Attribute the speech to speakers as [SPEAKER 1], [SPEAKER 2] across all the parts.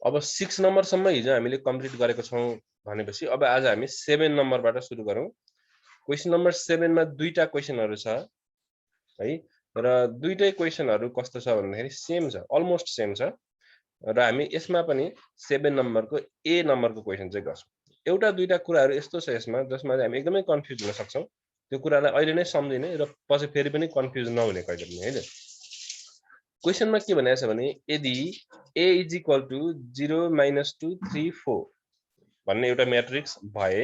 [SPEAKER 1] अब 6 नम्बरसम्म हिजो हामीले कम्प्लिट गरेको छौं भनेपछि अब आज हामी 7 नम्बरबाट सुरु गरौँ। क्वेशन नम्बर 7 मा दुईटा क्वेशनहरु छ है र दुईटै क्वेशनहरु कस्तो छ भन्दाखेरि सेम छ, अलमोस्ट सेम छ र हामी यसमा पनि 7 नम्बरको ए नम्बरको क्वेशन चाहिँ गर्छौं। एउटा दुईटा कुराहरु यस्तो छ यसमा जसमा हामी एकदमै कन्फ्युज हुन सक्छौं। त्यो कुरालाई अहिले नै सम्झिने र पछि फेरि पनि कन्फ्युज नहुने कहिले पनि हैन। क्वेशनमा के भनेको छ भने यदि a = 0 - 2 3 4 भन्ने एउटा म्याट्रिक्स भए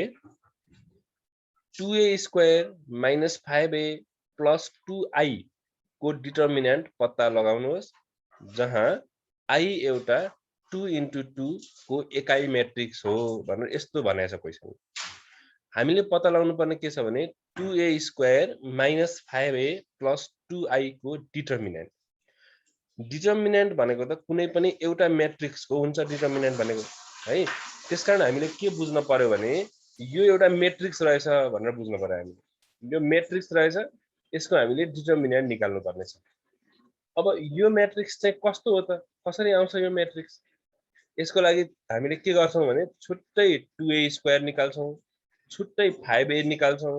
[SPEAKER 1] 2a² - 5a + 2i को डिटर्मिनेन्ट पत्ता लगाउनुहोस् जहाँ i एउटा 2 × 2 को एकाइ म्याट्रिक्स हो भनेर यस्तो भनेको छ क्वेशन। हामीले पत्ता लगाउनु पर्ने के छ भने 2a² - 5a + 2i को डिटर्मिनेन्ट। डिटर्मिनेन्ट भनेको त कुनै पनि एउटा म्याट्रिक्सको हुन्छ डिटर्मिनेन्ट भनेको है। त्यसकारण हामीले के बुझ्न पर्यो भने यो एउटा म्याट्रिक्स रहेछ भनेर बुझ्न पर्यो हामीले। यो म्याट्रिक्स रहेछ, यसको हामीले डिटर्मिनेन्ट निकाल्नु पर्ने छ। अब यो म्याट्रिक्स चाहिँ कस्तो हो त, कसरी आउँछ यो म्याट्रिक्स? यसको लागि हामीले के गर्छौं भने छुट्टै 2a² निकाल्छौं, छुट्टै 5a निकाल्छौं,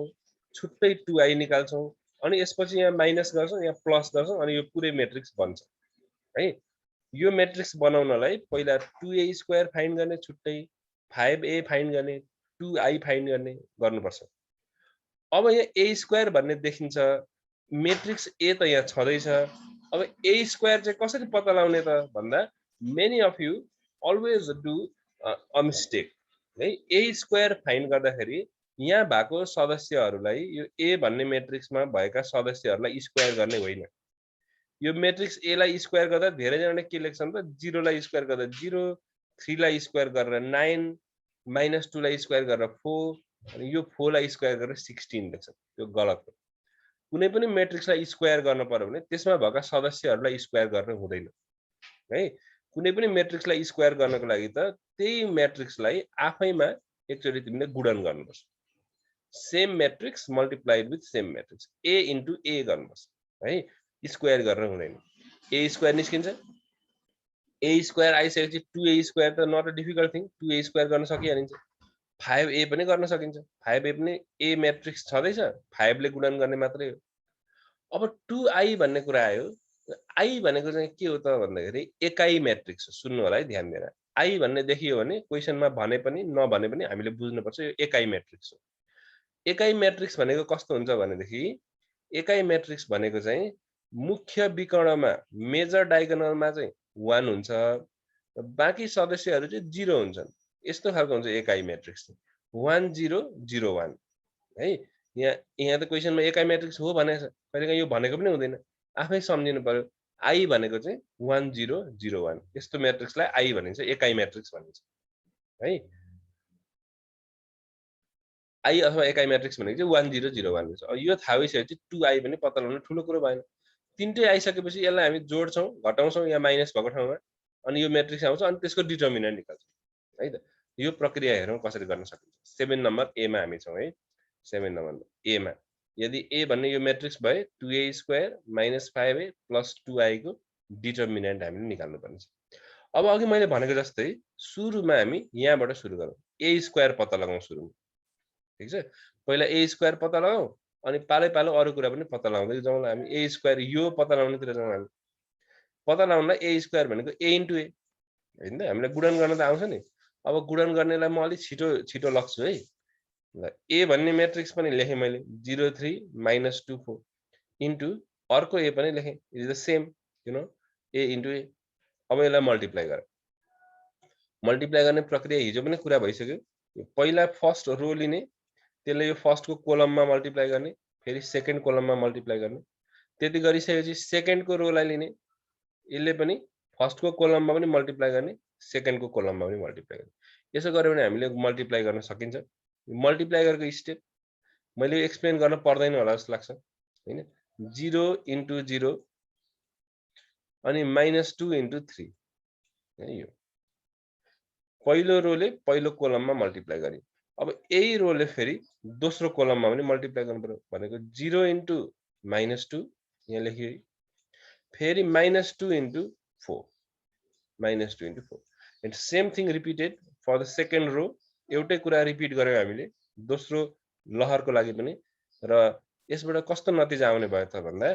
[SPEAKER 1] छुट्टै 2i निकाल्छौं अनि यसपछि यहाँ माइनस गर्छौं, यहाँ प्लस गर्छौं अनि यो पुरै म्याट्रिक्स बन्छ है। यो म्याट्रिक्स बनाउनलाई पहिला 2a² फाइन्ड गर्ने छुट्टै, 5a फाइन्ड गर्ने, 2i फाइन्ड गर्ने गर्नुपर्छ। अब यहाँ a² भन्ने देखिन्छ, म्याट्रिक्स a त यहाँ छँदैछ। अब a² चाहिँ कसरी पत्ता लगाउने त भन्दा many of you always do a mistake है। a² फाइन्ड गर्दाखेरि यहाँ भएको सदस्यहरूलाई यो a भन्ने म्याट्रिक्समा भएका सदस्यहरूलाई स्क्वायर गर्ने होइन। यो म्याट्रिक्स a लाई स्क्वायर गर्दा धेरै जनाले के लेख्छन् त 0 लाई स्क्वायर गर्दा 0, 3 लाई स्क्वायर गरेर 9, -2 लाई स्क्वायर गरेर 4 अनि यो 4 लाई स्क्वायर गरेर 16 लेख्छन्। त्यो गलत हो। कुनै पनि म्याट्रिक्सलाई स्क्वायर गर्न पर्यो भने त्यसमा भएका सदस्यहरूलाई स्क्वायर गर्न हुँदैन है। कुनै पनि म्याट्रिक्सलाई स्क्वायर गर्नको लागि त त्यही म्याट्रिक्सलाई आफैमा एकचोटी तिमीले गुणन गर्नुपर्छ। Same matrix multiplied with same matrix a × a गर्नुपर्छ है, स्क्वायर गरेर हुँदैन। a² निस्किन्छ, a² आइसकेपछि 2a² त not a difficult thing, 2a² गर्न सकिहालिन्छ। 5a पनि गर्न सकिन्छ, 5a पनि a म्याट्रिक्स छँदैछ, 5 ले गुणन गर्ने मात्रै हो। अब 2i भन्ने कुरा आयो। i भनेको चाहिँ के हो त भन्दाखेरि एकाइ म्याट्रिक्स हो। सुन्नु होला है ध्यान दिएर। i भन्ने देखियो भने क्वेशनमा भने पनि नभने पनि हामीले बुझ्नुपर्छ यो एकाइ म्याट्रिक्स हो। एकाइ म्याट्रिक्स भनेको कस्तो हुन्छ भनेदेखि एकाइ म्याट्रिक्स भनेको चाहिँ मुख्य विकर्णमा मेजर डायगोनलमा चाहिँ 1 हुन्छ, बाँकी सदस्यहरू चाहिँ 0 हुन्छन्। यस्तो खालको हुन्छ एकाइ म्याट्रिक्स। 1 0 0 1 है। यहाँ त क्वेशनमा एकाइ म्याट्रिक्स हो भनेको छ, कहिलेकाहीँ यो भनेको पनि हुँदैन, आफै सम्झिनु पर्यो। i भनेको चाहिँ 1 0 0 1 यस्तो म्याट्रिक्सलाई i भनिन्छ, एकाइ म्याट्रिक्स भनिन्छ है। i अथवा एकाइ म्याट्रिक्स भनेको चाहिँ 1 0 0 1 हुन्छ। अब यो थाहा भइसकेपछि 2i पनि पत्ता लगाउन ठुलो कुरो भएन। तीनटै आइसकेपछि यसलाई हामी जोड्छौं, घटाउँछौं यहाँ माइनस भएको ठाउँमा अनि यो म्याट्रिक्स आउँछ अनि त्यसको डिटर्मिनेन्ट निकाल्छौं है त। यो प्रक्रिया हेरौँ कसरी गर्न सकिन्छ। 7 नम्बर a मा हामी छौं है। 7 नम्बर a मा यदि a भन्ने यो म्याट्रिक्स भए 2a² - 5a + 2i को डिटर्मिनेन्ट हामीले निकाल्नु पर्ने छ। अब अघि मैले भनेको जस्तै सुरुमा हामी यहाँबाट सुरु गरौँ। a² पत्ता लगाउँ सुरुमा। ठीक छ। पहिला a² पत्ता लगाऊ अनि पालै पालो अरु कुरा पनि पत्ता लगाउँदै जाउँला हामी। a² यो पत्ता लगाउनेतिर जाउँ हामी। पत्ता लगाउनलाई a² भनेको a × a हैन त। हामीलाई गुणन गर्न त आउँछ नि। अब गुणन गर्नेलाई म अलि छिटो लग्छु है। ल a भन्ने म्याट्रिक्स पनि लेखेँ मैले 0 3 -2 4 इन्टु अर्को a पनि लेखेँ। It is the same you know a × a। अब यसलाई मल्टिप्लाई गर। मल्टिप्लाई गर्ने प्रक्रिया हिजो पनि कुरा भइसक्यो। पहिला फर्स्ट रो लिने, त्यसले यो फर्स्टको कोलममा मल्टिप्लाई गर्ने, फेरि सेकेन्ड कोलममा मल्टिप्लाई गर्ने। त्यति गरिसकेपछि सेकेन्डको रोलाई लिने, यसले पनि फर्स्टको कोलममा पनि मल्टिप्लाई गर्ने, सेकेन्डको कोलममा पनि मल्टिप्लाई गर्ने। यसो गर्यो भने हामीले मल्टिप्लाई गर्न सकिन्छ। मल्टिप्लाई गरेको स्टेप मैले एक्सप्लेन गर्न पर्दैन होला जस्तो लाग्छ हैन। 0 × 0 अनि -2 × 3 है। यो पहिलो रोले पहिलो कोलममा मल्टिप्लाई गर्यो। अब यही रोले फेरि दोस्रो कोलममा पनि मल्टिप्लाई गर्नु पर्यो भनेको 0 × -2 यहाँ लेखियो। फेरि -2 × 4 -2 × 4 and same thing repeated for the second row एउटै कुरा रिपिट गर्यौं हामीले दोस्रो लहरको लागि पनि र यसबाट कस्तो नतिजा आउने भयो त भन्दा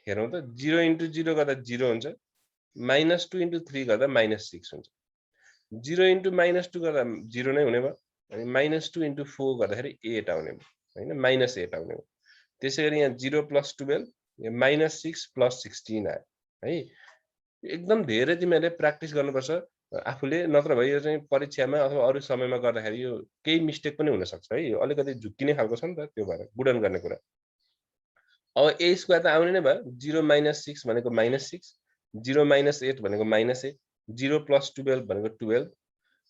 [SPEAKER 1] हेरौँ त 0 into 0 गर्दा 0 हुन्छ -2 into 3 गर्दा -6 हुन्छ 0 into -2 गर्दा 0 नै हुने भयो अनि -2 into 4 गर्दाखेरि 8 आउने भयो हैन -8 आउने भयो त्यसैगरी यहाँ 0 + 12 यहाँ -6 + 16 आयो है एकदम धेरै तिमीहरूले प्र्याक्टिस गर्नुपर्छ आफूले नत्र भए यो चाहिँ परीक्षामा अथवा अरू समयमा गर्दाखेरि यो केही मिस्टेक पनि हुन सक्छ है यो अलिकति झुक्किने खालको छ नि त त्यो भएर गुणन गर्ने कुरा अब a स्क्वायर त आउने नै भयो 0 - 6 भनेको -6 0 - 8 भनेको -8 0 + 12 भनेको 12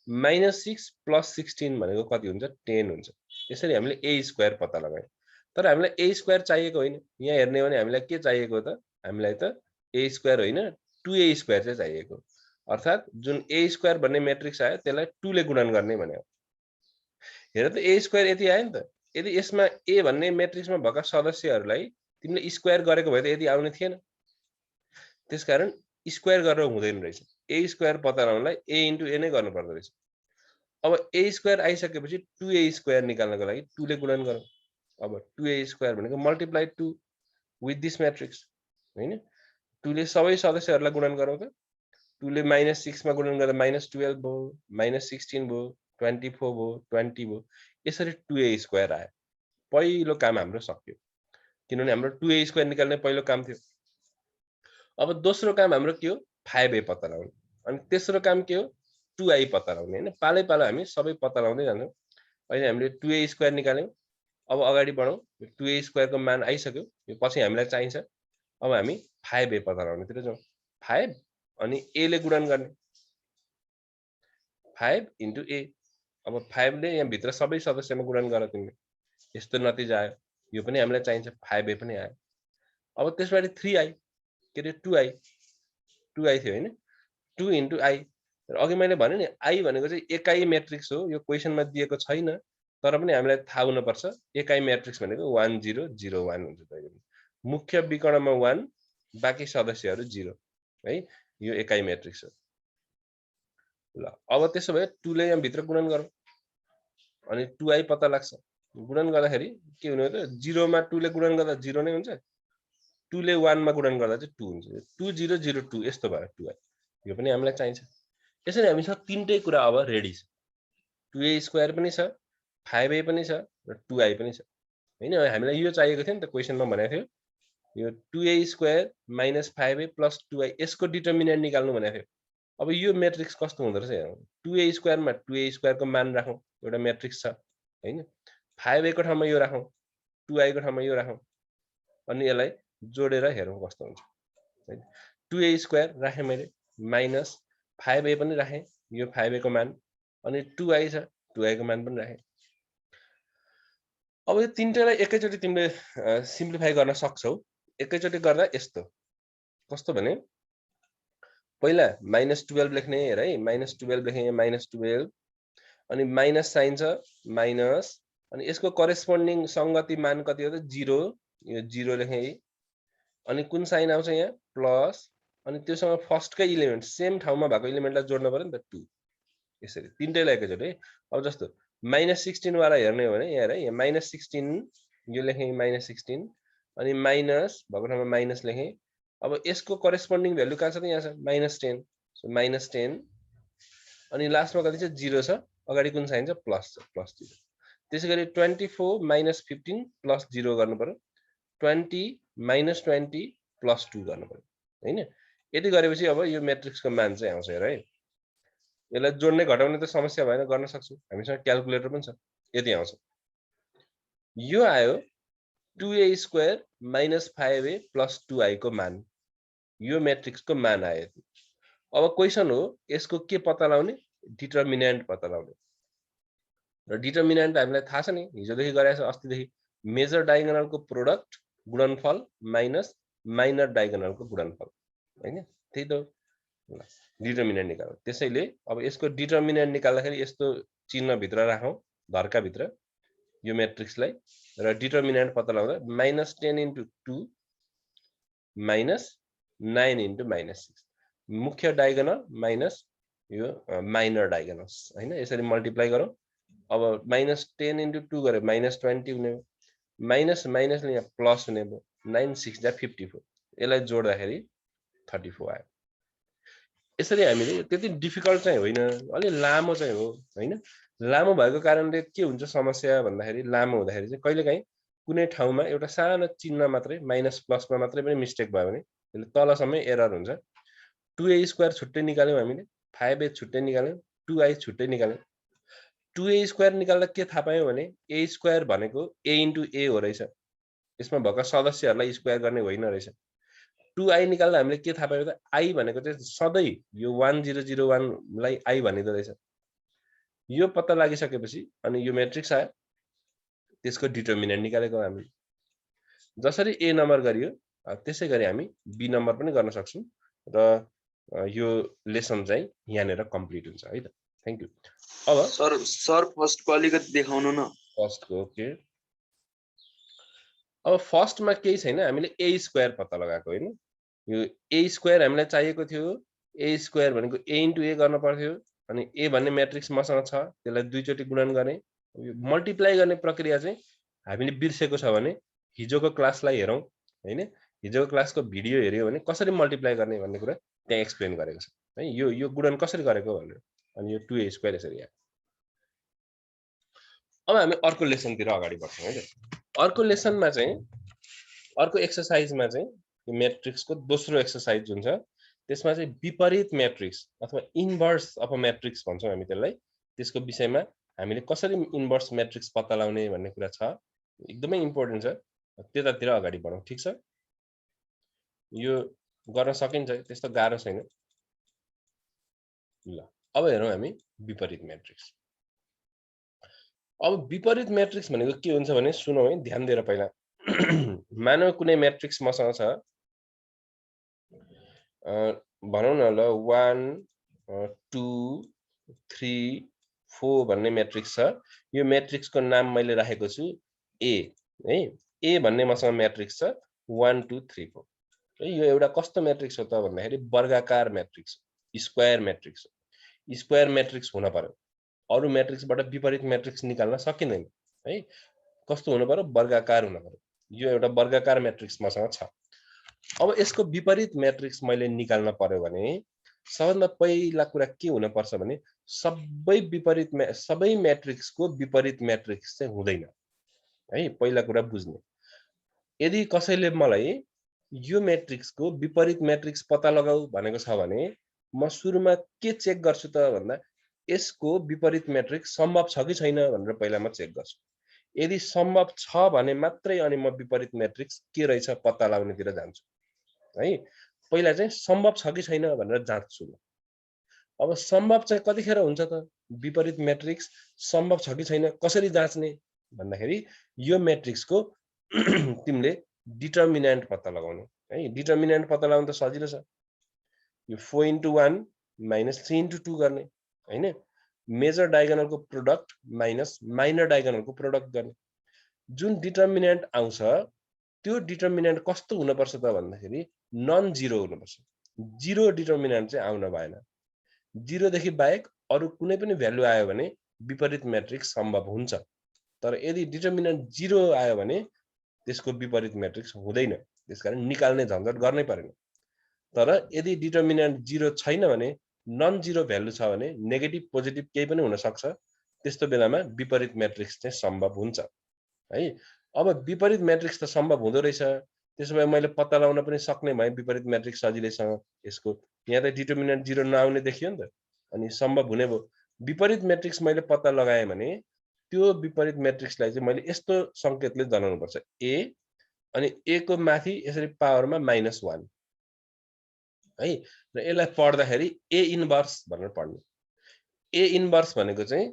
[SPEAKER 1] -6 + 16 भनेको कति हुन्छ 10 हुन्छ यसरी हामीले a स्क्वायर पत्ता लगायौं तर हामीलाई a स्क्वायर चाहिएको होइन यहाँ हेर्ने हो भने हामीलाई के चाहिएको त हामीलाई त a स्क्वायर होइन 2a स्क्वायर चाहिँ चाहिएको अर्थात जुन a स्क्वायर भन्ने म्याट्रिक्स आयो त्यसलाई 2 ले गुणन गर्ने भन्ने हो हेर त a स्क्वायर यति आयो नि त यदि यसमा a भन्ने म्याट्रिक्समा भएका सदस्यहरूलाई तिमीले स्क्वायर गरेको भए त यदि आउने थिएन त्यसकारण स्क्वायर गरेर हुँदैन रहेछ a स्क्वायर पत्ता लगाउनलाई a * a नै गर्नु पर्दो रहेछ अब a स्क्वायर आइसकेपछि 2a स्क्वायर निकाल्नको लागि 2 ले गुणन गरौँ अब 2a स्क्वायर भनेको मल्टिप्लाई 2 विथ दिस म्याट्रिक्स हैन 2 ले सबै सदस्यहरूलाई गुणन गरौँ त 2 ले -6 मा गुणन गर्दा -12 भयो -16 भयो 24 भयो 20 भयो यसरी 2a स्क्वायर आयो पहिलो काम हाम्रो सक्यो किनभने हाम्रो 2a स्क्वायर निकाल्ने पहिलो काम थियो अब दोस्रो काम हाम्रो के हो 5a पत्ता लगाउने अनि तेस्रो काम के हो 2i पत्ता लगाउने हैन पालै पालो हामी सबै पत्ता लगाउँदै जान्छौं अहिले हामीले 2a स्क्वायर निकाल्यौं अब अगाडि बढौं 2a स्क्वायर को मान आइसक्यो यो पछि हामीलाई चाहिन्छ अब हामी 5a पत्ता लगाउनेतिर जाउँ 5 अनि a ले गुणन गर्ने 5 into a अब 5 ले यहाँ भित्र सबै सदस्यमा गुणन गर तिमीले यस्तो नतिजा आयो यो पनि हामीलाई चाहिन्छ 5a पनि आयो अब त्यसपछि 3i के रे 2i 2i थियो हैन 2 into i र अघि मैले भने नि i भनेको चाहिँ एकाइ म्याट्रिक्स हो यो क्वेशनमा दिएको छैन तर पनि हामीलाई थाहा हुन पर्छ एकाइ म्याट्रिक्स भनेको 1 0 0 1 हुन्छ जहिले पनि मुख्य विकर्णमा 1 बाकी सदस्यहरू 0 है यो एकाइ म्याट्रिक्स हो ल अब त्यसो भए 2 ले यहाँ भित्र गुणन गरौँ अनि 2i पत्ता लाग्छ गुणन गर्दाखेरि के हुने हो त 0 मा 2 ले गुणन गर्दा 0 नै हुन्छ 2 ले 1 मा गुणन गर्दा चाहिँ 2 हुन्छ 2 0 0 2 यस्तो भयो 2i यो पनि हामीलाई चाहिन्छ यसरी हामीसँग तीनटै कुरा अब रेडी छ 2a स्क्वायर पनि छ 5a पनि छ र 2i पनि छ हैन हामीलाई यो चाहिएको थियो नि त क्वेशनमा भनेको थियो यो 2a स्क्वायर - 5a + 2i यसको डिटर्मिनेन्ट निकाल्नु भनेको थियो अब यो म्याट्रिक्स कस्तो हुँदो रहेछ हेरौँ 2a स्क्वायरमा 2a स्क्वायर को मान राखौं एउटा म्याट्रिक्स छ हैन 5a को ठाउँमा यो राखौं 2i को ठाउँमा यो राखौं अनि यसलाई जोडेर हेरौँ कस्तो हुन्छ हैन 2a स्क्वायर राखे मैले माइनस 5a पनि राखे यो 5a को मान अनि 2i छ 2i को मान पनि राखे अब यो तीनटैलाई एकैचोटी तिमीले सिम्प्लिफाई गर्न सक्छौ एकैचोटी गर्दा यस्तो कस्तो भने पहिला -12 लेख्ने हेर है -12 लेखे -12 अनि माइनस साइन छ माइनस अनि यसको करेस्पोन्डिङ संगति मान कति हो त 0 यो 0 लेखे अनि कुन साइन आउँछ यहाँ प्लस अनि त्योसँग फर्स्टकै एलिमेन्ट सेम ठाउँमा भएको एलिमेन्टलाई जोड्न पर्यो नि त 2 यसरी तीनटैलाई एकैचोटी अब जस्तो -16 वाला हेर्ने हो भने यहाँ हेर यहाँ -16 यो लेखे -16 अनि माइनस भएको ठाउँमा माइनस लेखे अब यसको करेस्पोन्डिङ भ्यालु कहाँ छ त यहाँ छ -10 सो -10 अनि लास्टमा कति छ 0 छ अगाडि कुन साइन छ प्लस छ प्लस 0 त्यसैगरी 24 - 15 प्लस 0 गर्नु पर्यो 20 - 20 प्लस 2 गर्नु पर्यो हैन यति गरेपछि अब यो म्याट्रिक्सको मान चाहिँ आउँछ हेर है यसलाई जोड्ने घटाउने त समस्या भएन गर्न सक्छौ हामीसँग क्याल्कुलेटर पनि छ यति आउँछ यो आयो 2a स्क्वायर - 5a + 2i को मान यो म्याट्रिक्सको मान आयो अब क्वेशन हो यसको के पत्ता लगाउने डिटर्मिनेन्ट पत्ता लगाउने र डिटर्मिनेन्ट हामीलाई थाहा छ नि हिजोदेखि गरेको छ अस्तिदेखि मेजर डायगोनलको प्रोडक्ट गुणनफल माइनस माइनर डायगोनलको गुणनफल हैन त्यही त ल डिटर्मिनेन्ट निकाल्नु त्यसैले अब यसको डिटर्मिनेन्ट निकाल्दाखेरि यस्तो चिन्ह भित्र राखौं धर्का भित्र यो म्याट्रिक्सलाई र डिटर्मिनेन्ट पत्ता लगाउँदा -10 * 2 -9 * -6 मुख्य डायगोनल माइनस यो माइनर डायगोनल्स हैन यसरी मल्टिप्लाई गरौँ अब -10 into 2 गरे -20 हुने हो माइनस माइनसले यहाँ प्लस हुने भयो 9 6 जा 54 यसलाई जोड्दाखेरि 34 आयो यसरी हामीले त्यति डिफिकल्ट चाहिँ होइन अलि लामो चाहिँ हो हैन लामो भएको कारणले के हुन्छ समस्या भन्दाखेरि लामो हुँदाखेरि चाहिँ कहिलेकाहीँ कुनै ठाउँमा एउटा सानो चिन्ह मात्रै माइनस प्लसमा मात्रै पनि मिस्टेक भयो भने त्यसले तलसम्मै एरर हुन्छ 2a² छुट्टै निकाल्यौं हामीले 5a छुट्टै निकाल्यौं 2i छुट्टै निकाल्यौं 2a² निकाल्दा के थाहा पायौं भने a² भनेको a into a हो रहेछ यसमा भएका सदस्यहरूलाई स्क्वायर गर्ने होइन रहेछ 2i निकाल्दा हामीले के थाहा पायौं त i भनेको चाहिँ सधैँ यो 1001 लाई i भनिदो रहेछ यो पत्ता लागिसकेपछि अनि यो म्याट्रिक्स आयो त्यसको डिटर्मिनेन्ट निकालेको हामीले जसरी a नम्बर गरियो त्यसै गरी हामी b नम्बर पनि गर्न सक्छौं र यो लेसन चाहिँ यहाँनेर कम्प्लिट हुन्छ है त थ्यांक यू अब
[SPEAKER 2] सर फर्स्ट को अलिकति देखाउनु न
[SPEAKER 1] फर्स्ट को ओके अब फर्स्टमा केही छैन हामीले a² पत्ता लगाएको हैन यो a² हामीलाई चाहिएको थियो a² भनेको a into a गर्न पर्थ्यो अनि a भन्ने म्याट्रिक्स मसँग छ त्यसलाई दुई चोटी गुणन गर्ने यो मल्टिप्लाई गर्ने प्रक्रिया चाहिँ हामीले बिर्सेको छ भने हिजोको क्लासलाई हेरौं हैन हिजोको क्लासको भिडियो हेर्यो भने कसरी मल्टिप्लाई गर्ने भन्ने कुरा त्यहाँ एक्सप्लेन गरेको छ है यो गुणन कसरी गरेको भनेर अनि यो 2a² यसरी आयो अब हामी अर्को लेसनतिर अगाडि बढ्छौं है अर्को लेसनमा चाहिँ अर्को एक्सरसाइजमा चाहिँ यो म्याट्रिक्सको दोस्रो एक्सरसाइज हुन्छ त्यसमा चाहिँ विपरीत म्याट्रिक्स अथवा इन्भर्स अफ अ म्याट्रिक्स भन्छौं हामी त्यसलाई त्यसको विषयमा हामीले कसरी इन्भर्स म्याट्रिक्स पत्ता लगाउने भन्ने कुरा छ एकदमै इम्पोर्टेन्ट छ त्यतातिर अगाडि बढौं ठीक छ यो गर्न सकिन्छ त्यस्तो गाह्रो छैन ल अब हेरौं हामी विपरीत म्याट्रिक्स अब विपरीत म्याट्रिक्स भनेको के हुन्छ भने सुनौ है ध्यान दिएर पहिला मानव कुनै म्याट्रिक्स मसँग छ भनौं न ल 1 2 3 4 भन्ने म्याट्रिक्स छ यो म्याट्रिक्सको नाम मैले राखेको छु A है A भन्ने मसँग म्याट्रिक्स छ 1 2 3 4 है यो एउटा कस्तो म्याट्रिक्स हो त भन्दाखेरि वर्गाकार matrix square matrix square matrix हुन पर्यो अरु म्याट्रिक्सबाट विपरीत म्याट्रिक्स निकाल्न सकिँदैन है कस्तो हुन पर्यो वर्गाकार हुन पर्यो यो एउटा वर्गाकार म्याट्रिक्स मसँग छ अब यसको विपरीत म्याट्रिक्स मैले निकाल्न पर्यो भने सबभन्दा पहिला कुरा के हुन पर्छ भने सबै म्याट्रिक्सको विपरीत म्याट्रिक्स चाहिँ हुँदैन है पहिला कुरा बुझ्ने यदि कसैले मलाई यो म्याट्रिक्सको विपरीत म्याट्रिक्स पत्ता लगाऊ भनेको छ भने म सुरुमा के चेक गर्छु त भन्दा यसको विपरीत म्याट्रिक्स सम्भव छ कि छैन भनेर पहिला म चेक गर्छु यदि सम्भव छ भने मात्रै अनि म विपरीत म्याट्रिक्स के रहेछ पत्ता लगाउनेतिर जान्छु है पहिला चाहिँ सम्भव छ कि छैन भनेर जान्छु अब सम्भव चाहिँ कतिखेर हुन्छ त विपरीत म्याट्रिक्स सम्भव छ कि छैन कसरी जाँच्ने भन्दाखेरि यो म्याट्रिक्सको तिमीले डिटर्मिनेन्ट पत्ता लगाउनु है डिटर्मिनेन्ट पत्ता लगाउन त सजिलो छ यो 4 into 1 minus 3 into 2 गर्ने हैन मेजर डायगोनलको प्रोडक्ट माइनस माइनर डायगोनलको प्रोडक्ट गर्ने जुन डिटर्मिनेन्ट आउँछ त्यो डिटर्मिनेन्ट कस्तो हुन पर्छ त भन्दाखेरि नन जीरो हुन पर्छ जीरो डिटर्मिनेन्ट चाहिँ आउन भएन जीरो देखि बाहेक अरु कुनै पनि भ्यालु आयो भने विपरीत म्याट्रिक्स सम्भव हुन्छ तर यदि डिटर्मिनेन्ट जीरो आयो भने त्यसको विपरीत म्याट्रिक्स हुँदैन त्यसकारण निकाल्ने झन्झट गर्नै पर्दैन तर यदि डिटर्मिनेन्ट जीरो छैन भने नन जीरो भ्यालु छ भने नेगेटिभ पोजिटिभ केही पनि हुन सक्छ त्यस्तो बेलामा विपरीत म्याट्रिक्स चाहिँ सम्भव हुन्छ है अब विपरीत म्याट्रिक्स त सम्भव हुँदो रहेछ त्यसो भए मैले पत्ता लगाउन पनि सक्ने भए विपरीत म्याट्रिक्स सजिलैसँग यसको यहाँ त डिटर्मिनेन्ट जीरो नआउने देखियो नि त अनि सम्भव हुने भयो विपरीत म्याट्रिक्स मैले पत्ता लगाएँ भने त्यो विपरीत म्याट्रिक्सलाई चाहिँ मैले यस्तो संकेतले जनाउनु पर्छ a अनि a को माथि यसरी पावरमा -1 है र यसलाई पढ्दाखेरि a इन्भर्स भनेर पढ्नु a इन्भर्स भनेको चाहिँ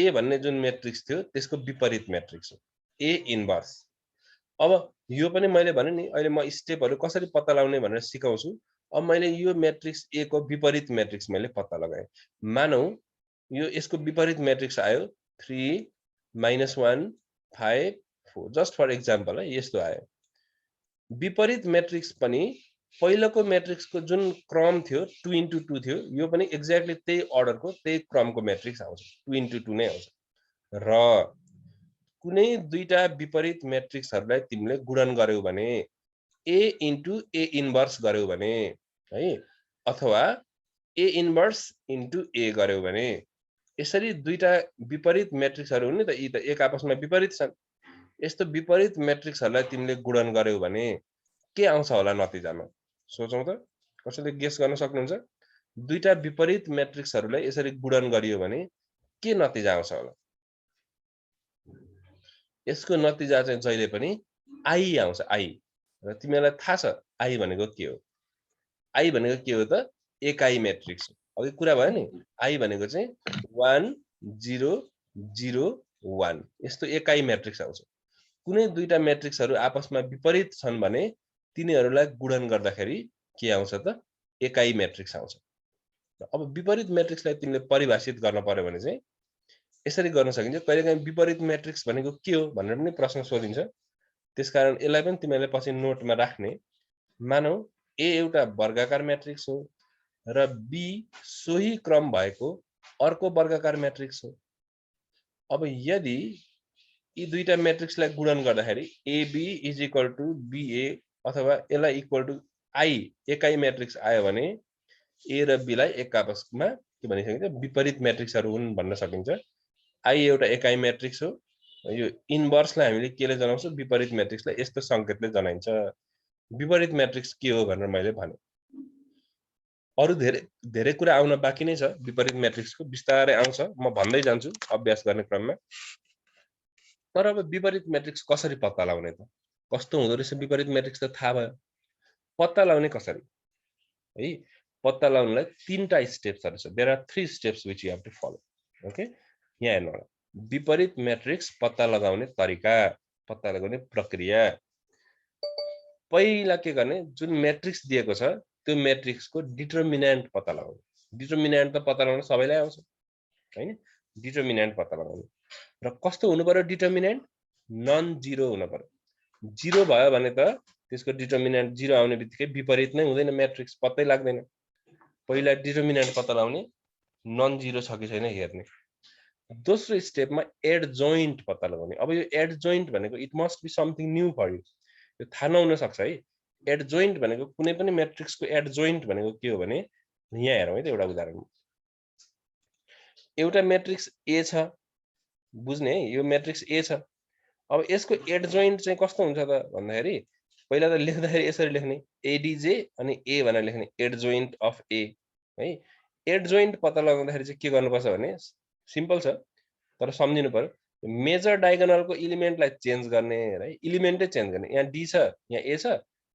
[SPEAKER 1] a भन्ने जुन म्याट्रिक्स थियो त्यसको विपरीत म्याट्रिक्स हो a इन्भर्स अब यो पनि मैले भने नि अहिले म स्टेपहरु कसरी पत्ता लगाउने भनेर सिकाउँछु अब मैले यो म्याट्रिक्स a को विपरीत म्याट्रिक्स मैले पत्ता लगाएँ मानौ यो यसको विपरीत म्याट्रिक्स आयो 3 -1 5 4 जस्ट फर एक्जाम्पल है यस्तो आयो विपरीत म्याट्रिक्स पनि पहिलोको म्याट्रिक्सको जुन क्रम थियो 2 into 2 थियो, यो पनि एक्ज्याक्टली त्यही अर्डरको त्यही क्रमको म्याट्रिक्स आउँछ, 2 into 2 नै आउँछ। र कुनै दुईटा विपरीत म्याट्रिक्सहरूलाई तिमीले गुणन गर्यौ भने A into A इन्भर्स गर्यौ भने है, अथवा A इन्भर्स into A गर्यौ भने, यसरी दुईटा विपरीत म्याट्रिक्सहरू हुन् नि त, यी त एक आपसमा विपरीत छन्। यस्तो विपरीत म्याट्रिक्सहरूलाई तिमीले गुणन गर्यौ भने के आउँछ होला नतिजामा? सोचौं त, कसैले गेस गर्न सक्नुहुन्छ? दुईटा विपरीत म्याट्रिक्सहरूलाई यसरी गुणन गरियो भने के नतिजा आउँछ होला? यसको नतिजा चाहिँ जहिले पनि आई आउँछ, आई। र तिमीलाई थाहा छ आई भनेको के हो? आई भनेको के हो त? एकाई म्याट्रिक्स हो। अघि कुरा भयो नि, आई भनेको चाहिँ 1 0 0 1 यस्तो एकाई म्याट्रिक्स आउँछ। कुनै दुईटा म्याट्रिक्सहरू आपसमा विपरीत छन् भने तिनीहरूलाई गुणन गर्दाखेरि के आउँछ त? एकाई म्याट्रिक्स आउँछ। अब विपरीत म्याट्रिक्सलाई तिमीले परिभाषित गर्न पर्यो भने चाहिँ यसरी गर्न सकिन्छ। कहिलेकाहीँ विपरीत म्याट्रिक्स भनेको के हो भनेर पनि प्रश्न सोधिन्छ। त्यसकारण यसलाई पनि तिमीले पछि नोटमा राख्ने। मानौ ए एउटा वर्गाकार म्याट्रिक्स हो र बी सोही क्रम भएको अर्को वर्गाकार म्याट्रिक्स हो। अब यदि यी दुईटा म्याट्रिक्सलाई गुणन गर्दाखेरि AB is equal to BA अथवा यसलाई इक्वल टु आई एकाई म्याट्रिक्स आयो भने ए र बी लाई एक आपसमा के भन्न सकिन्छ? विपरीत म्याट्रिक्सहरू हुन् भन्न सकिन्छ। आई एउटा एकाई म्याट्रिक्स हो। यो इन्भर्सलाई हामीले केले जनाउँछौँ? विपरीत म्याट्रिक्सलाई यस्तो संकेतले जनाइन्छ। विपरीत म्याट्रिक्स के हो भनेर मैले भने। अरु धेरै कुरा आउन बाँकी नै छ विपरीत म्याट्रिक्सको, बिस्तारै आउँछ, म भन्दै जान्छु अभ्यास गर्ने क्रममा। तर अब विपरीत म्याट्रिक्स कसरी पत्ता लगाउने त? कस्तो हुँदो रहेछ विपरीत म्याट्रिक्स त थाहा भयो। पत्ता लगाउने कसरी है? पत्ता लगाउनलाई तीनटा स्टेप्सहरु छ। There are 3 steps which you have to follow. Okay, यहाँ हेर्नु होला। विपरीत म्याट्रिक्स पत्ता लगाउने तरिका, पत्ता लगाउने प्रक्रिया। पहिला के गर्ने? जुन म्याट्रिक्स दिएको छ त्यो म्याट्रिक्सको डिटर्मिनेन्ट पत्ता लगाउने। डिटर्मिनेन्ट त पत्ता लगाउन सबैलाई आउँछ हैन? डिटर्मिनेन्ट पत्ता लगाउने। र कस्तो हुनु पर्यो डिटर्मिनेन्ट? नन जिरो हुनु पर्यो। जिरो भयो भने त त्यसको डिटर्मिनेन्ट जिरो आउने बित्तिकै विपरीत नै हुँदैन, म्याट्रिक्स पत्तै लाग्दैन। पहिला डिटर्मिनेन्ट पत्ता लगाउने, नन जिरो छ कि छैन हेर्ने। दोस्रो स्टेपमा एडजोइन्ट पत्ता लगाउने। अब यो एडजोइन्ट भनेको it must be something new for you. यो थाहा नहुन सक्छ है। एडजोइन्ट भनेको कुनै पनि म्याट्रिक्सको एडजोइन्ट भनेको के हो भने, यहाँ हेरौँ है त एउटा उदाहरण। एउटा म्याट्रिक्स ए छ, बुझ्ने है, यो म्याट्रिक्स ए छ। अब यसको एडजोइन्ट चाहिँ कस्तो हुन्छ त भन्दाखेरि, पहिला त लेख्दाखेरि यसरी लेख्ने, एडीजे अनि ए भनेर लेख्ने, एडजोइन्ट अफ ए है। एडजोइन्ट पत्ता लगाउँदाखेरि चाहिँ के गर्नुपर्छ भने सिम्पल छ, तर सम्झिनु पर्यो। मेजर डायगोनलको इलिमेन्टलाई चेन्ज गर्ने है, इलिमेन्टै चेन्ज गर्ने। यहाँ डी छ, यहाँ ए छ,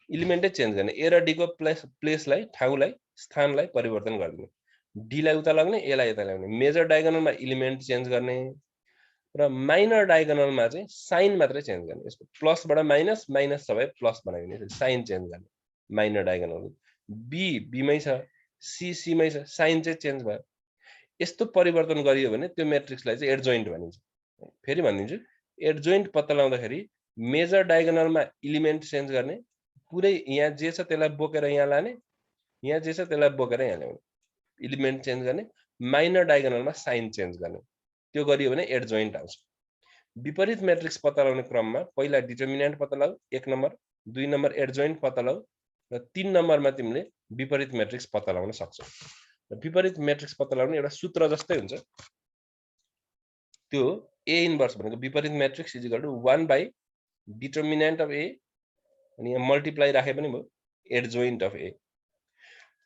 [SPEAKER 1] इलिमेन्टै चेन्ज गर्ने। ए र डी को प्लेसलाई, ठाउँलाई, स्थानलाई परिवर्तन गरिदिने। डी लाई उता लाग्ने, ए लाई यता ल्याउने। मेजर डायगोनलमा इलिमेन्ट चेन्ज गर्ने र माइनर डायगोनलमा चाहिँ साइन मात्रै चेन्ज गर्ने। यसको प्लसबाट माइनस, माइनस छ भए प्लस बनाइदिने, साइन चेन्ज गर्ने माइनर डायगोनल। बी बीमै छ, सी सीमै छ, साइन चाहिँ चेन्ज भयो। यस्तो परिवर्तन गरियो भने त्यो म्याट्रिक्सलाई चाहिँ एडजोइन्ट भनिन्छ। फेरि भनिदिन्छु, एडजोइन्ट पत्ता लगाउँदाखेरि मेजर डायगोनलमा इलिमेन्ट चेन्ज गर्ने, पुरै यहाँ जे छ त्यसलाई बोकेर यहाँ लाने, यहाँ जे छ त्यसलाई बोकेर यहाँ ल्याउने, इलिमेन्ट चेन्ज गर्ने। माइनर डायगोनलमा साइन चेन्ज गर्ने, त्यो गरियो भने एडजोइन्ट आउँछ। विपरीत म्याट्रिक्स पत्ता लगाउने क्रममा पहिला डिटर्मिनेन्ट पत्ता लगाऊ 1 नम्बर, 2 नम्बर एडजोइन्ट पत्ता लगाऊ र 3 नम्बरमा तिमीले विपरीत म्याट्रिक्स पत्ता लगाउन सक्छौ। विपरीत म्याट्रिक्स पत्ता लगाउने एउटा सूत्र जस्तै हुन्छ। त्यो ए इन्भर्स भनेको विपरीत matrix is equal to 1 by determinant of A, अनि यहाँ मल्टिप्लाई राखे पनि भयो, एडजोइन्ट अफ ए।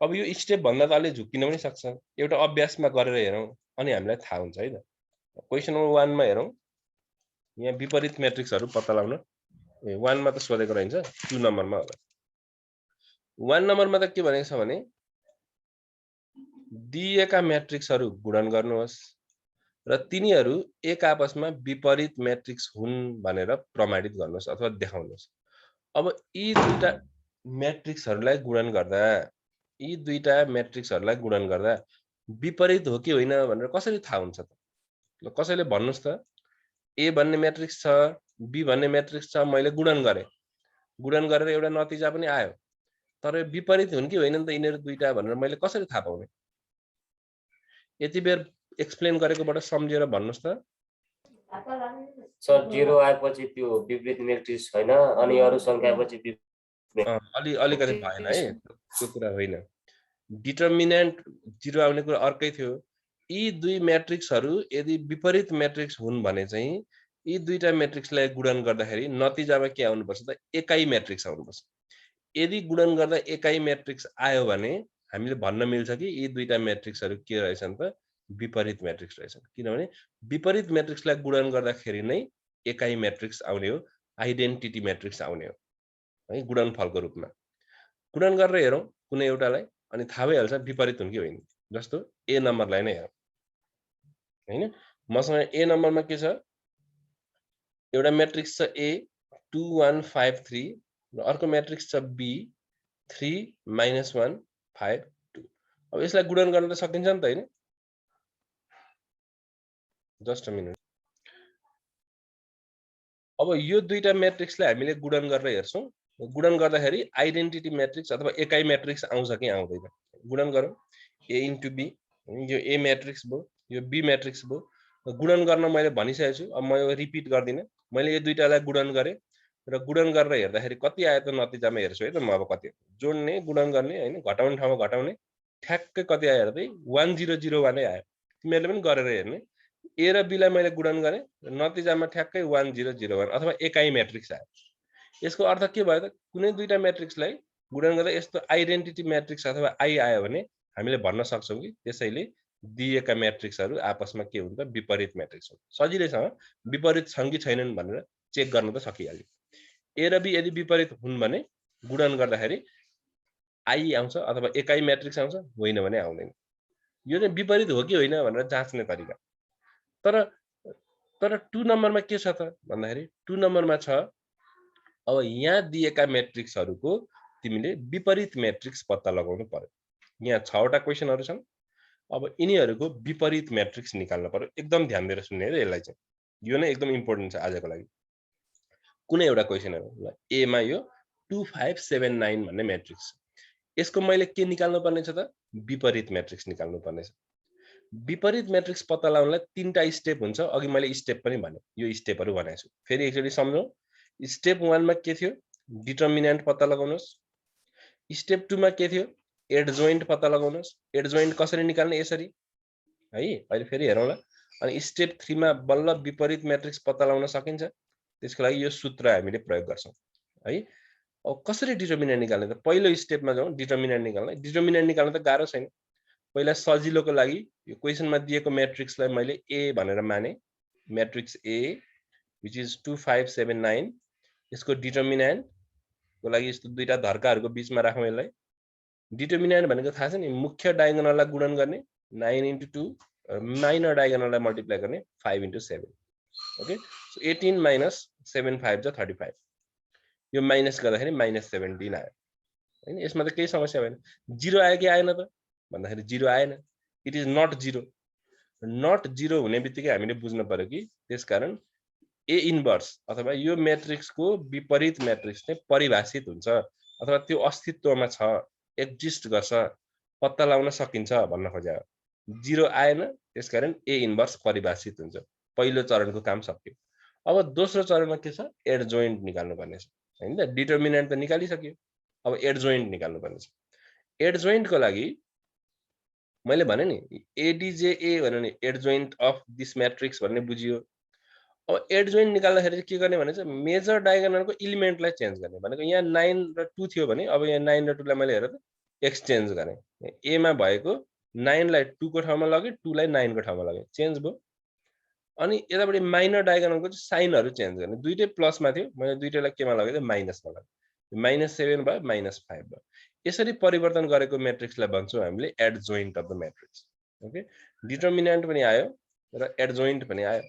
[SPEAKER 1] अब यो स्टेप भन्दा त अलि झुक्किन पनि सक्छ। एउटा अभ्यासमा गरेर हेरौँ अनि हामीलाई थाहा हुन्छ है त। क्वेशन नम्बर 1 मा हेरौँ। यहाँ विपरीत म्याट्रिक्सहरु पत्ता लगाउन, 1 मा त सोधेको रहन्छ, 2 नम्बरमा होला। 1 नम्बरमा त के भनेको छ भने, दिएका म्याट्रिक्सहरु गुणन गर्नुहोस् र तिनीहरु एक आपसमा विपरीत म्याट्रिक्स हुन् भनेर प्रमाणित गर्नुहोस् अथवा देखाउनुहोस्। अब यी दुईटा म्याट्रिक्सहरुलाई गुणन गर्दा, यी दुईटा म्याट्रिक्सहरुलाई गुणन गर्दा विपरीत हो कि होइन भनेर कसरी थाहा हुन्छ त? ल कसैले भन्नुस् त। ए भन्ने म्याट्रिक्स छ, बी भन्ने म्याट्रिक्स छ, मैले गुणन गरे, गुणन गरेर एउटा नतिजा पनि आयो। तर विपरीत हुन् कि होइनन् त यिनीहरू दुईटा भनेर मैले कसरी थाहा पाउने? यति बेर एक्सप्लेन गरेकोबाट सम्झेर भन्नुस् त।
[SPEAKER 3] सर 0 आएपछि त्यो विपरीत म्याट्रिक्स हैन अनि अरु संख्यापछि
[SPEAKER 1] अलिकति भएन है, त्यो कुरा होइन। डिटर्मिनेन्ट 0 आउने कुरा अर्कै थियो। यी दुई म्याट्रिक्सहरू यदि विपरीत म्याट्रिक्स हुन् भने चाहिँ यी दुईटा म्याट्रिक्सलाई गुणन गर्दाखेरि नतिजामा के आउनुपर्छ त? एकाइ म्याट्रिक्स आउनुपर्छ। यदि गुणन गर्दा एकाइ म्याट्रिक्स आयो भने हामीले भन्न मिल्छ कि यी दुईटा म्याट्रिक्सहरू के रहेछन् त? विपरीत म्याट्रिक्स रहेछन्। किनभने विपरीत म्याट्रिक्सलाई गुणन गर्दाखेरि नै एकाइ म्याट्रिक्स आउने हो, आइडेन्टिटी म्याट्रिक्स आउने हो है, गुणनफलको रूपमा। गुणन गरेर हेरौँ कुनै एउटालाई अनि थाहा भइहाल्छ विपरीत हुन् कि होइन। जस्तो ए नम्बरलाई नै हेरौँ हैन। मसँग ए नम्बरमा के छ? एउटा म्याट्रिक्स छ ए 2 1 5 3 र अर्को म्याट्रिक्स छ बी 3 -1 5 2। अब यसलाई गुणन गर्न त सकिन्छ नि त हैन? Just a minute. अब यो दुईटा म्याट्रिक्सलाई हामीले गुणन गरेर हेर्छौं। गुणन गर्दाखेरि आइडेन्टिटी म्याट्रिक्स अथवा एकाइ म्याट्रिक्स आउँछ कि आउँदैन? गुणन गरौँ। ए इन्टु बी, यो ए म्याट्रिक्स भयो, यो बी म्याट्रिक्स भयो। गुणन गर्न मैले भनिसकेको छु, अब म यो रिपिट गर्दिन। मैले यो दुईटालाई गुणन गरे र गुणन गरेर हेर्दाखेरि कति आयो त नतिजामा हेर्छु है त म। अब कति जोड्ने गुणन गर्ने हैन, घटाउने ठाउँमा घटाउने, ठ्याक्कै कति आयो हेर्दै 1001 आयो। तिमीहरूले पनि गरेर हेर्ने। ए र बी लाई मैले गुणन गरे, नतिजामा ठ्याक्कै 1001 अथवा एकाइ म्याट्रिक्स आयो। यसको अर्थ के भयो त? कुनै दुईटा म्याट्रिक्सलाई गुणन गर्दा यस्तो आइडेन्टिटी म्याट्रिक्स अथवा आई आयो भने हामीले भन्न सक्छौं कि त्यसैले दिएका म्याट्रिक्सहरू आपसमा के हुन्छ? विपरीत म्याट्रिक्स हुन्। सजिलैसँग विपरीत छन् कि छैनन् भनेर चेक गर्न त सकिहाल्यो। ए र बी यदि विपरीत हुन् भने गुणन गर्दाखेरि आई आउँछ अथवा एकाइ म्याट्रिक्स आउँछ, होइन भने आउँदैन। यो चाहिँ विपरीत हो कि होइन भनेर जाँच्ने तरिका। तर 2 नम्बरमा के छ त भन्दाखेरि 2 नम्बरमा छ अब यहाँ दिएका म्याट्रिक्सहरूको तिमीले विपरीत म्याट्रिक्स पत्ता लगाउनु पर्यो। यहाँ 6 वटा क्वेशनहरू छन्। अब यिनीहरूको विपरीत म्याट्रिक्स निकाल्नु पर्यो। एकदम ध्यान दिएर सुन्ने है यसलाई चाहिँ। यो नै एकदम इम्पोर्टेन्ट छ आजको लागि। कुनै एउटा क्वेशन हेरौँ ल। ए मा यो 2 5 7 9 भन्ने म्याट्रिक्स। यसको मैले के निकाल्नु पर्ने छ त? विपरीत म्याट्रिक्स निकाल्नु पर्ने छ। विपरीत म्याट्रिक्स पत्ता लगाउनलाई 3टा स्टेप हुन्छ। अघि मैले स्टेप पनि भने, यो स्टेपहरू भनेको छु। फेरि एकचोटी सम्झौँ। स्टेप 1 मा के थियो? डिटर्मिनेन्ट पत्ता लगाउनुस्। स्टेप 2 मा के थियो? एडजोइन्ट पत्ता लगाउनुस्। एडजोइन्ट कसरी निकाल्ने? यसरी है। अहिले फेरि हेरौँला। अनि स्टेप 3 मा बल्ल विपरीत म्याट्रिक्स पत्ता लगाउन सकिन्छ। त्यसको लागि यो सूत्र हामीले प्रयोग गर्छौं है। अब कसरी डिटर्मिनेन्ट निकाल्ने त? पहिलो स्टेपमा जाउँ डिटर्मिनेन्ट निकाल्न। डिटर्मिनेन्ट निकाल्न त गाह्रो छैन। पहिला सजिलोको लागि यो क्वेशनमा दिएको म्याट्रिक्सलाई मैले ए भनेर माने। Matrix A which is 2 5 7 9। यसको डिटर्मिनेन्ट को लागि यस्तो दुईटा धर्काहरूको बीचमा राखौँ यसलाई। डिटर्मिनेन्ट भनेको थाहा छ नि, मुख्य डायगोनललाई गुणन गर्ने 9 into 2, माइनर डायगोनललाई मल्टिप्लाई गर्ने 5 into 7। ओके, सो 18 minus 7 5 जा 35। यो माइनस गर्दाखेरि -17 आयो हैन। यसमा त केही समस्या भएन। 0 आयो कि आएन त भन्दाखेरि 0 आएन। It is not 0। नट 0 हुने बित्तिकै हामीले बुझ्न पर्यो कि त्यसकारण ए इन्भर्स अथवा यो म्याट्रिक्सको विपरीत म्याट्रिक्स चाहिँ परिभाषित हुन्छ अथवा त्यो अस्तित्वमा छ, एक्जिस्ट गर्छ, पत्ता लगाउन सकिन्छ भन्न खोजे हो। 0 आएन, त्यसकारण ए इन्भर्स परिभाषित हुन्छ। पहिलो चरणको काम सकियो। अब दोस्रो चरणमा के छ? एडजोइन्ट निकाल्नु पर्ने छ हैन त। डिटर्मिनेन्ट त निकालिसक्यो, अब एडजोइन्ट निकाल्नु पर्ने छ। एडजोइन्टको लागि मैले भने नि एडीजेए भने नि एडजोइन्ट अफ दिस म्याट्रिक्स भन्ने बुझियो। अब एडजोइन्ट निकाल्दाखेरि के गर्ने भने चाहिँ मेजर डायगोनलको एलिमेन्टलाई चेन्ज गर्ने। भनेको यहाँ 9 र 2 थियो भने अब यहाँ 9 र 2 लाई मैले हेर त एक्सचेन्ज गरे। ए मा भएको 9 लाई 2 को ठाउँमा लगे, 2 लाई 9 को ठाउँमा लगे, चेन्ज भयो। अनि यतापटि माइनर डायगोनलको चाहिँ साइनहरु चेन्ज गर्ने। दुईटै प्लसमा थियो, मैले दुईटैलाई केमा लगाए? माइनसमा लगाए। -7 भयो, -5 भयो। यसरी परिवर्तन गरेको म्याट्रिक्सलाई भन्छौं हामीले adjoint of the matrix. Okay, determinant पनि आयो र एडजोइन्ट पनि आयो।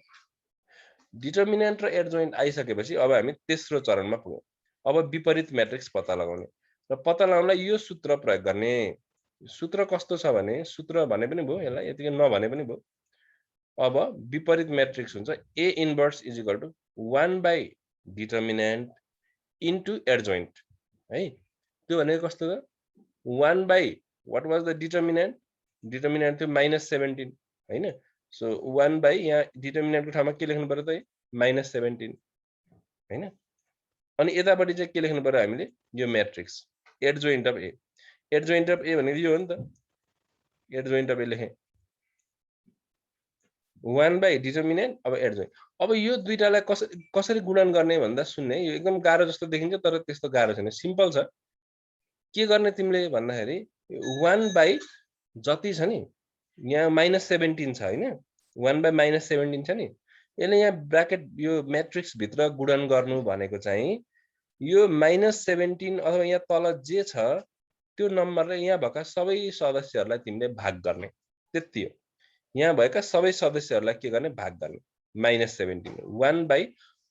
[SPEAKER 1] डिटर्मिनेन्ट र एडजोइन्ट आइसकेपछि अब हामी तेस्रो चरणमा पुग्यौं। अब विपरीत म्याट्रिक्स पत्ता लगाउने र पत्ता लगाउनलाई यो सूत्र प्रयोग गर्ने। सूत्र कस्तो छ भने, सूत्र भने पनि भयो, यसलाई यतिकै नभने पनि भयो। अब विपरीत म्याट्रिक्स हुन्छ A inverse is equal to 1 by determinant into adjoint है। त्यो भनेको कस्तो हो 1 by what was the determinant थियो -17 हैन सो 1 by यहाँ डिटर्मिनेन्ट को ठाउँमा के लेख्नु पर्यो त -17 हैन अनि यतापटि चाहिँ के लेख्नु पर्यो हामीले यो matrix adjoint of A adjoint of A भनेको यो हो नि त एडजोइन्ट अफ ए लेखे 1 by डिटर्मिनेन्ट अब एडजोइन्ट अब यो दुईटालाई कसरी गुणन गर्ने भन्दा सुन्ने यो एकदम गाह्रो जस्तो देखिन्छ तर त्यस्तो गाह्रो छैन सिम्पल छ के गर्ने तिमीले भन्दाखेरि 1 by जति छ नि यहाँ -17 छ हैन 1 by -17 छ नि यसले यहाँ ब्र्याकेट यो म्याट्रिक्स भित्र गुणन गर्नु भनेको चाहिँ यो -17 अथवा यहाँ तल जे छ त्यो नम्बरले यहाँ भएका सबै सदस्यहरूलाई तिमीले भाग गर्ने त्यति हो यहाँ भएका सबै सदस्यहरूलाई के गर्ने भाग गर्ने -17 1 by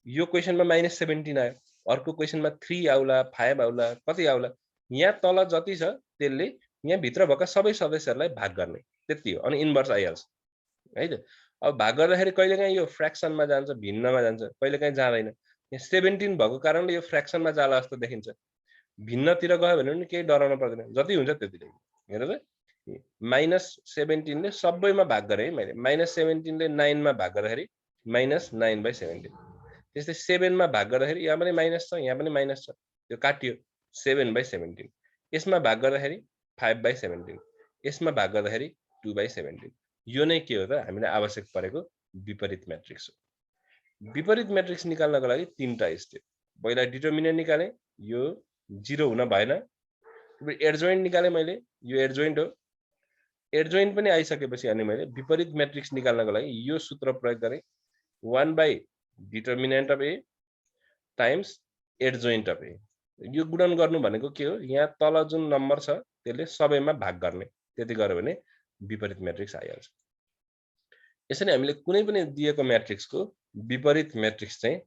[SPEAKER 1] यो क्वेशनमा -17 आयो अर्को क्वेशनमा 3 आउला 5 आउला कति आउला यहाँ तल जति छ त्यसले यहाँ भित्र भएका सबै सदस्यहरूलाई भाग गर्ने त्यति हो अनि इन्भर्स आइहाल्छ है त अब भाग गर्दाखेरि कहिलेकाहीँ यो फ्र्याक्सनमा जान्छ भिन्नमा जान्छ कहिलेकाहीँ जाँदैन यहाँ 17 भएको कारणले यो फ्र्याक्सनमा जाला जस्तो देखिन्छ भिन्नतिर गयो भने पनि केही डराउनु पर्दैन जति हुन्छ त्यति नै हेर त -17 ले सबैमा भाग गरे है मैले -17 ले 9 मा भाग गर्दाखेरि -9/17 त्यस्तै 7 मा भाग गर्दाखेरि यहाँ पनि माइनस छ यहाँ पनि माइनस छ त्यो काटियो 7/17 यसमा भाग गर्दाखेरि 5/17 यसमा भाग गर्दाखेरि 2/17 यो नै के हो त हामीलाई आवश्यक परेको विपरीत म्याट्रिक्स हो विपरीत म्याट्रिक्स निकाल्नको लागि तीनटा स्टेप पहिला डिटर्मिनेन्ट निकाले यो 0 हुन भएन एडजोइन्ट निकाले मैले यो एडजोइन्ट हो एडजोइन्ट पनि आइसकेपछि अनि मैले विपरीत म्याट्रिक्स निकाल्नको लागि यो सूत्र प्रयोग गरे 1 by determinant of A times adjoint of A यो गुणन गर्नु भनेको के हो यहाँ तल जुन नम्बर छ त्यसले सबैमा भाग गर्ने त्यति गर्यो भने विपरीत म्याट्रिक्स आइहाल्छ यसरी हामीले कुनै पनि दिएको म्याट्रिक्सको विपरीत म्याट्रिक्स चाहिँ